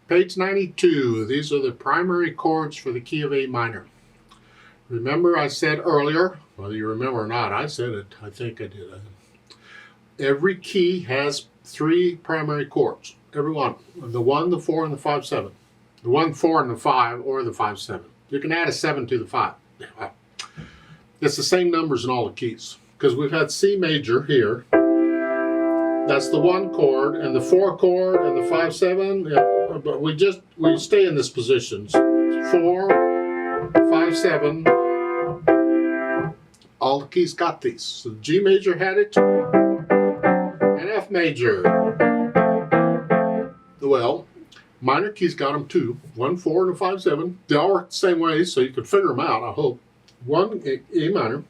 Page 92. These are the primary chords for the key of A minor. Remember I said earlier, whether you remember or not, I said it, I think I did. Every key has 3 primary chords. Every one. The 1, the 4, and the 5/7. The 1, 4, and the 5, or the 5/7. You can add a 7 to the 5. It's the same numbers in all the keys. Because we've had C major here. That's the 1 chord, and the 4 chord, and the 5/7. Yeah, but we stay in this position. 4, 5/7. All the keys got these. So G major had it, and F major. Well, minor keys got them too. 1, 4, and a 5/7. They all work the same way, so you can figure them out, I hope. 1, A minor.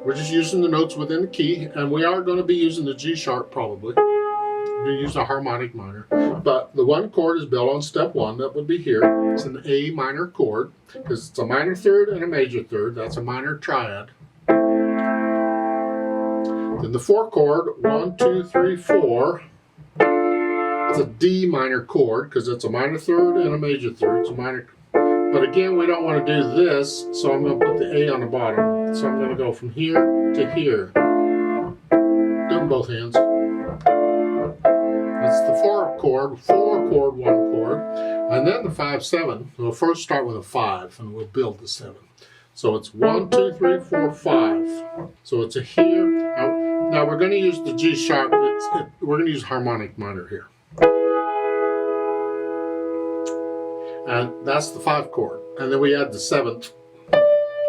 We're just using the notes within the key, and we are going to be using the G sharp probably. We're going to use a harmonic minor. But the 1 chord is built on step 1. That would be here. It's an A minor chord because it's a minor third and a major third. That's a minor triad. Then the 4 chord, 1, 2, 3, 4. It's a D minor chord because it's a minor third and a major third. It's a minor. But again, we don't want to do this, so I'm going to put the A on the bottom. So I'm going to go from here to here. Do them both hands. That's the 4 chord, 1 chord, and then the 5/7. We'll first start with a 5, and we'll build the 7. So it's 1, 2, 3, 4, 5. So it's a here. Now we're going to use the G sharp. We're going to use harmonic minor here. And that's the 5 chord. And then we add the 7th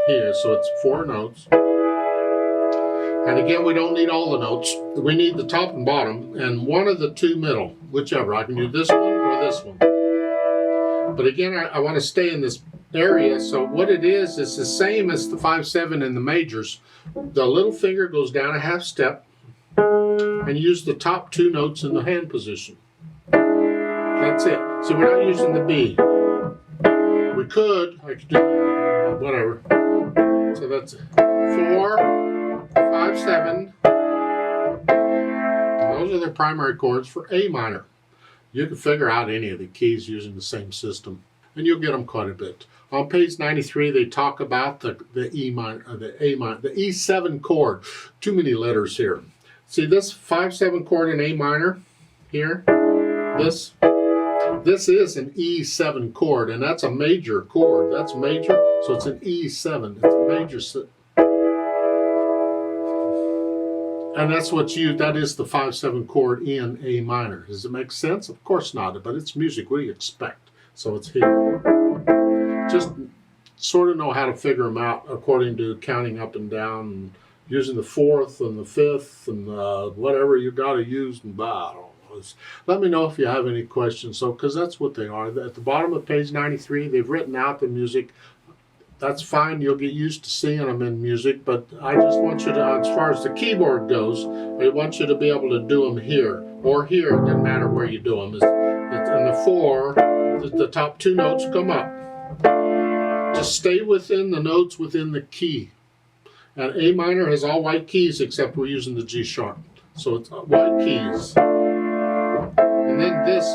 here, so it's 4 notes. And again, we don't need all the notes. We need the top and bottom, and one of the 2 middle, whichever. I can do this one or this one. But again, I want to stay in this area, so what it is the same as the 5/7 in the majors. The little finger goes down a half step, and use the top 2 notes in the hand position. That's it. So we're not using the B. I could do whatever. So that's 4, 5/7. Those are the primary chords for A minor. You can figure out any of the keys using the same system, and you'll get them quite a bit. On page 93, they talk about the E minor, the A minor, the E7 chord. Too many letters here. See this 5/7 chord in A minor here. This is an E7 chord, and that's a major chord. That's major, so it's an E7. It's a major. And that's that is the 5/7 chord in A minor. Does it make sense? Of course not, but it's music. What do you expect? So it's here. Just sort of know how to figure them out according to counting up and down, and using the 4th and the 5th and whatever you got to use. And blah. Let me know if you have any questions. So, because that's what they are. At the bottom of page 93, they've written out the music. That's fine. You'll get used to seeing them in music. But I just want you to, as far as the keyboard goes, I want you to be able to do them here or here. It doesn't matter where you do them. And the 4, the top 2 notes come up. Just stay within the notes within the key. And A minor has all white keys except we're using the G sharp. So it's white keys. And then this,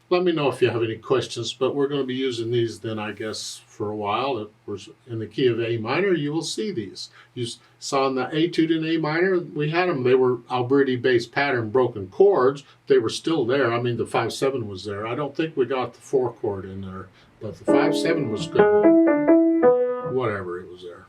let me know if you have any questions, but we're going to be using these then, I guess, for a while. If we're in the key of A minor, you will see these. You saw in the etude in A minor, we had them. They were Alberti-based pattern broken chords. They were still there. I mean, the 5/7 was there. I don't think we got the 4 chord in there, but the 5/7 was good. Whatever, it was there.